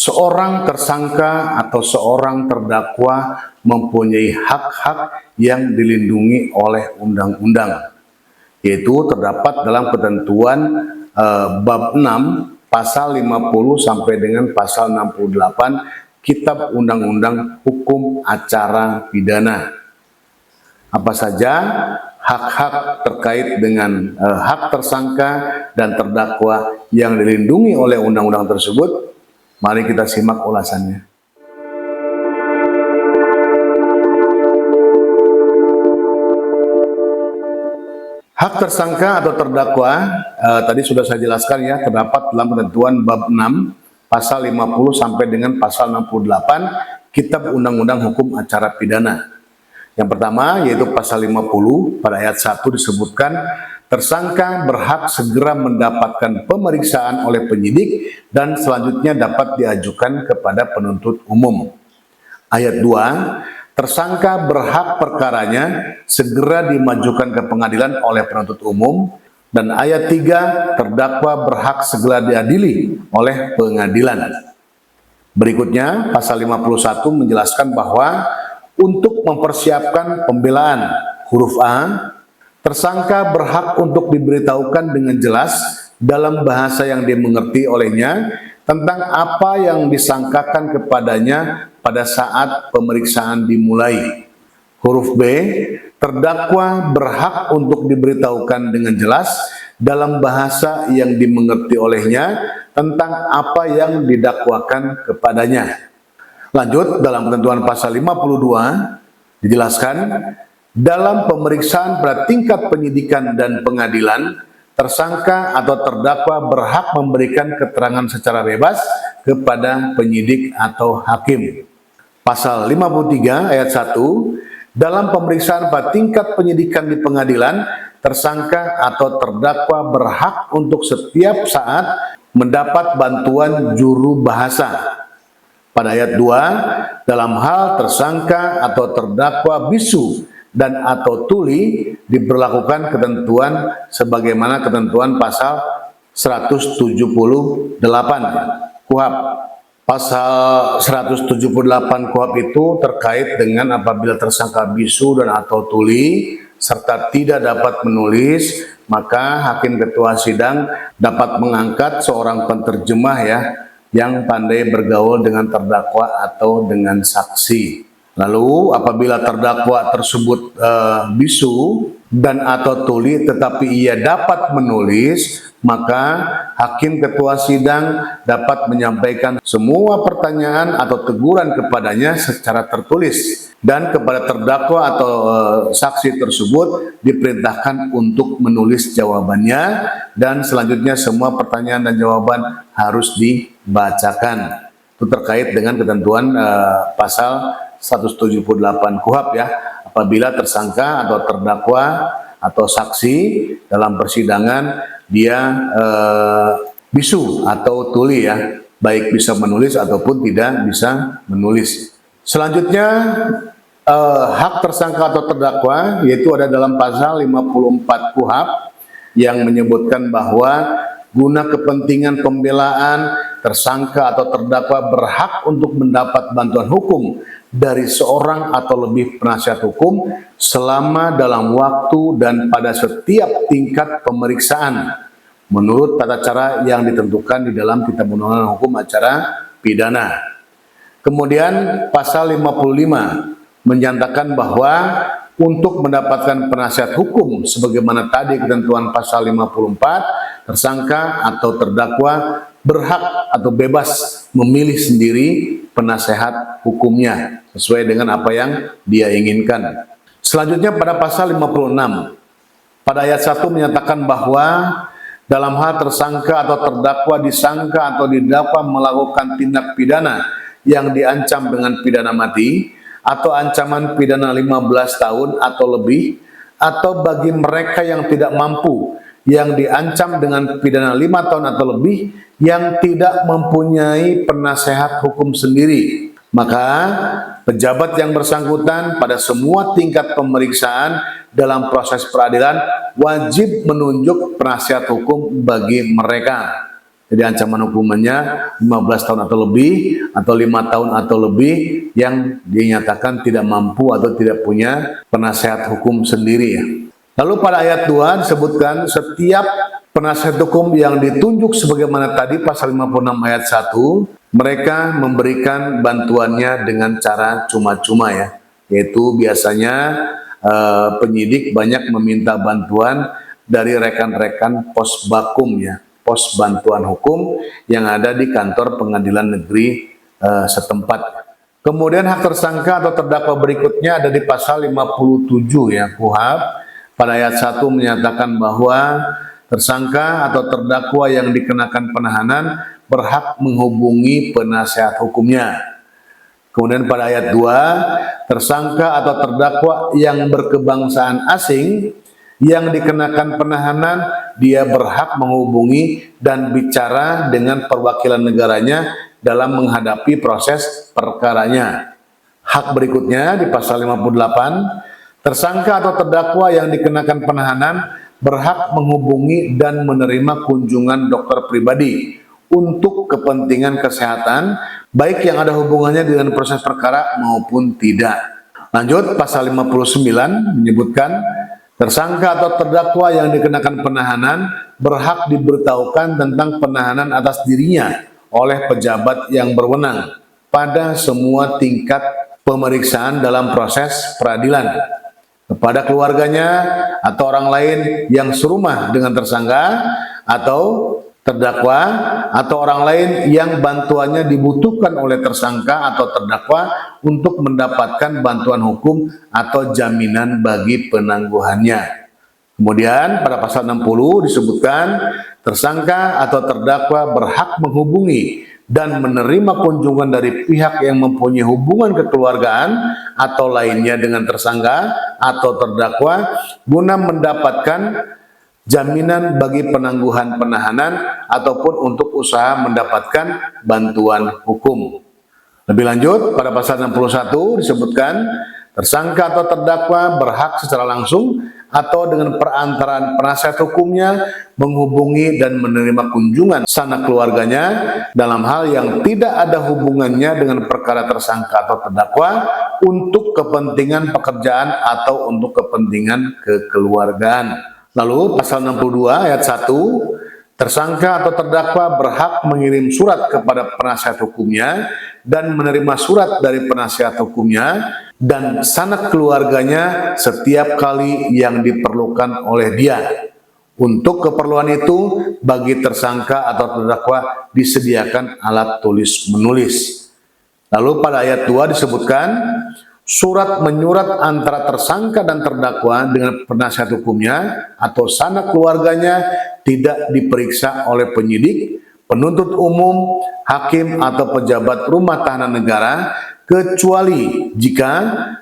seorang tersangka atau seorang terdakwa mempunyai hak-hak yang dilindungi oleh undang-undang, yaitu terdapat dalam ketentuan bab 6 pasal 50 sampai dengan pasal 68 Kitab Undang-Undang Hukum Acara Pidana. Apa saja hak-hak terkait dengan hak tersangka dan terdakwa yang dilindungi oleh undang-undang tersebut? Mari kita simak ulasannya. Hak tersangka atau terdakwa tadi sudah saya jelaskan ya, terdapat dalam ketentuan bab 6 pasal 50 sampai dengan pasal 68 Kitab Undang-Undang Hukum Acara Pidana. Yang pertama yaitu pasal 50 pada ayat 1 disebutkan tersangka berhak segera mendapatkan pemeriksaan oleh penyidik dan selanjutnya dapat diajukan kepada penuntut umum. Ayat 2, tersangka berhak perkaranya segera dimajukan ke pengadilan oleh penuntut umum. Dan ayat 3, terdakwa berhak segera diadili oleh pengadilan. Berikutnya, pasal 51 menjelaskan bahwa untuk mempersiapkan pembelaan, huruf A, tersangka berhak untuk diberitahukan dengan jelas dalam bahasa yang dimengerti olehnya tentang apa yang disangkakan kepadanya pada saat pemeriksaan dimulai. Huruf B, terdakwa berhak untuk diberitahukan dengan jelas dalam bahasa yang dimengerti olehnya tentang apa yang didakwakan kepadanya. Lanjut, dalam ketentuan pasal 52 dijelaskan, dalam pemeriksaan pada tingkat penyidikan dan pengadilan, tersangka atau terdakwa berhak memberikan keterangan secara bebas kepada penyidik atau hakim. Pasal 53 ayat 1, dalam pemeriksaan pada tingkat penyidikan di pengadilan, tersangka atau terdakwa berhak untuk setiap saat mendapat bantuan juru bahasa. Pada ayat 2, dalam hal tersangka atau terdakwa bisu dan atau tuli diberlakukan ketentuan sebagaimana ketentuan pasal 178 KUHP. Pasal 178 KUHP itu terkait dengan apabila tersangka bisu dan atau tuli serta tidak dapat menulis, maka hakim ketua sidang dapat mengangkat seorang penterjemah ya yang pandai bergaul dengan terdakwa atau dengan saksi. Lalu apabila terdakwa tersebut bisu dan atau tuli tetapi ia dapat menulis, maka hakim ketua sidang dapat menyampaikan semua pertanyaan atau teguran kepadanya secara tertulis, dan kepada terdakwa atau saksi tersebut diperintahkan untuk menulis jawabannya, dan selanjutnya semua pertanyaan dan jawaban harus dibacakan. Itu terkait dengan ketentuan pasal 178 KUHP ya, apabila tersangka atau terdakwa atau saksi dalam persidangan dia bisu atau tuli ya, baik bisa menulis ataupun tidak bisa menulis. Selanjutnya hak tersangka atau terdakwa yaitu ada dalam pasal 54 KUHP yang menyebutkan bahwa guna kepentingan pembelaan, tersangka atau terdakwa berhak untuk mendapat bantuan hukum dari seorang atau lebih penasihat hukum selama dalam waktu dan pada setiap tingkat pemeriksaan menurut tata cara yang ditentukan di dalam Kitab Undang-Undang Hukum Acara Pidana. Kemudian pasal 55 menyatakan bahwa untuk mendapatkan penasihat hukum sebagaimana tadi ketentuan pasal 54, tersangka atau terdakwa berhak atau bebas memilih sendiri penasehat hukumnya sesuai dengan apa yang dia inginkan. Selanjutnya pada pasal 56 pada ayat 1 menyatakan bahwa dalam hal tersangka atau terdakwa disangka atau didakwa melakukan tindak pidana yang diancam dengan pidana mati atau ancaman pidana 15 tahun atau lebih, atau bagi mereka yang tidak mampu yang diancam dengan pidana 5 tahun atau lebih yang tidak mempunyai penasehat hukum sendiri, maka pejabat yang bersangkutan pada semua tingkat pemeriksaan dalam proses peradilan wajib menunjuk penasihat hukum bagi mereka. Jadi ancaman hukumannya 15 tahun atau lebih, atau 5 tahun atau lebih yang dinyatakan tidak mampu atau tidak punya penasehat hukum sendiri ya. Lalu pada ayat 2 disebutkan setiap penasihat hukum yang ditunjuk sebagaimana tadi pasal 56 ayat 1, mereka memberikan bantuannya dengan cara cuma-cuma ya. Yaitu biasanya penyidik banyak meminta bantuan dari rekan-rekan pos bakum ya, pos bantuan hukum yang ada di kantor pengadilan negeri setempat. Kemudian hak tersangka atau terdakwa berikutnya ada di pasal 57 ya KUHP. Pada ayat 1 menyatakan bahwa tersangka atau terdakwa yang dikenakan penahanan berhak menghubungi penasihat hukumnya. Kemudian pada ayat 2, tersangka atau terdakwa yang berkebangsaan asing yang dikenakan penahanan, dia berhak menghubungi dan bicara dengan perwakilan negaranya dalam menghadapi proses perkaranya. Hak berikutnya di pasal 58, tersangka atau terdakwa yang dikenakan penahanan berhak menghubungi dan menerima kunjungan dokter pribadi untuk kepentingan kesehatan, baik yang ada hubungannya dengan proses perkara maupun tidak. Lanjut, pasal 59 menyebutkan tersangka atau terdakwa yang dikenakan penahanan berhak diberitahukan tentang penahanan atas dirinya oleh pejabat yang berwenang pada semua tingkat pemeriksaan dalam proses peradilan, kepada keluarganya atau orang lain yang serumah dengan tersangka atau terdakwa atau orang lain yang bantuannya dibutuhkan oleh tersangka atau terdakwa untuk mendapatkan bantuan hukum atau jaminan bagi penangguhannya. Kemudian pada pasal 60 disebutkan tersangka atau terdakwa berhak menghubungi dan menerima kunjungan dari pihak yang mempunyai hubungan kekeluargaan atau lainnya dengan tersangka atau terdakwa guna mendapatkan jaminan bagi penangguhan penahanan ataupun untuk usaha mendapatkan bantuan hukum. Lebih lanjut, pada pasal 61 disebutkan tersangka atau terdakwa berhak secara langsung atau dengan perantaraan penasihat hukumnya menghubungi dan menerima kunjungan sanak keluarganya dalam hal yang tidak ada hubungannya dengan perkara tersangka atau terdakwa untuk kepentingan pekerjaan atau untuk kepentingan kekeluargaan. Lalu pasal 62 ayat 1, tersangka atau terdakwa berhak mengirim surat kepada penasihat hukumnya dan menerima surat dari penasihat hukumnya dan sanak keluarganya setiap kali yang diperlukan oleh dia. Untuk keperluan itu, bagi tersangka atau terdakwa disediakan alat tulis menulis. Lalu pada ayat 2 disebutkan surat menyurat antara tersangka dan terdakwa dengan penasihat hukumnya atau sanak keluarganya tidak diperiksa oleh penyidik, penuntut umum, hakim atau pejabat rumah tahanan negara kecuali jika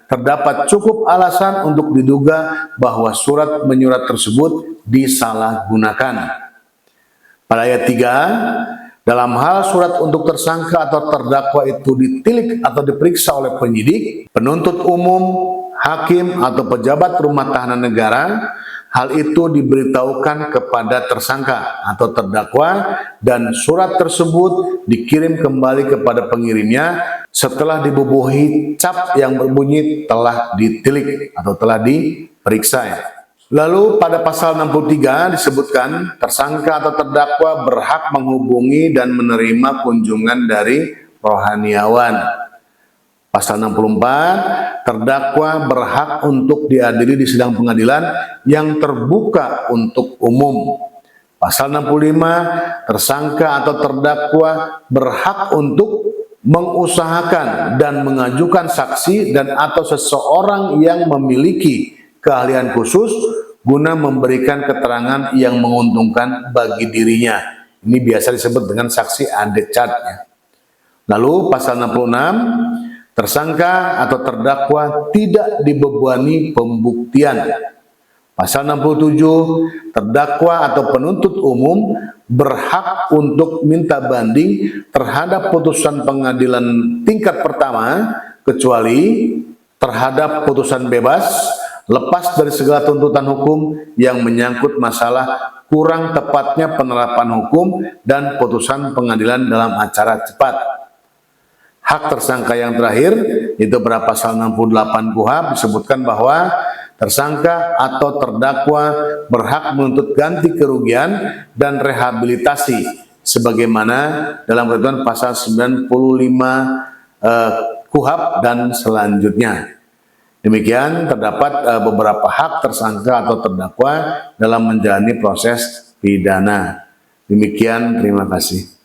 terdapat cukup alasan untuk diduga bahwa surat menyurat tersebut disalahgunakan. Pada ayat 3, dalam hal surat untuk tersangka atau terdakwa itu ditilik atau diperiksa oleh penyidik, penuntut umum, hakim atau pejabat rumah tahanan negara, hal itu diberitahukan kepada tersangka atau terdakwa dan surat tersebut dikirim kembali kepada pengirimnya setelah dibubuhi cap yang berbunyi telah ditilik atau telah diperiksa ya. Lalu pada pasal 63 disebutkan tersangka atau terdakwa berhak menghubungi dan menerima kunjungan dari rohaniawan. Pasal 64, terdakwa berhak untuk dihadiri di sidang pengadilan yang terbuka untuk umum. Pasal 65, tersangka atau terdakwa berhak untuk mengusahakan dan mengajukan saksi dan atau seseorang yang memiliki keahlian khusus guna memberikan keterangan yang menguntungkan bagi dirinya. Ini biasa disebut dengan saksi adecat. Lalu pasal 66, tersangka atau terdakwa tidak dibebani pembuktian. Pasal 67, terdakwa atau penuntut umum berhak untuk minta banding terhadap putusan pengadilan tingkat pertama kecuali terhadap putusan bebas lepas dari segala tuntutan hukum yang menyangkut masalah kurang tepatnya penerapan hukum dan putusan pengadilan dalam acara cepat. Hak tersangka yang terakhir, itu pada pasal 68 KUHP disebutkan bahwa tersangka atau terdakwa berhak menuntut ganti kerugian dan rehabilitasi sebagaimana dalam ketentuan pasal 95 KUHP dan selanjutnya. Demikian terdapat beberapa hak tersangka atau terdakwa dalam menjalani proses pidana. Demikian, terima kasih.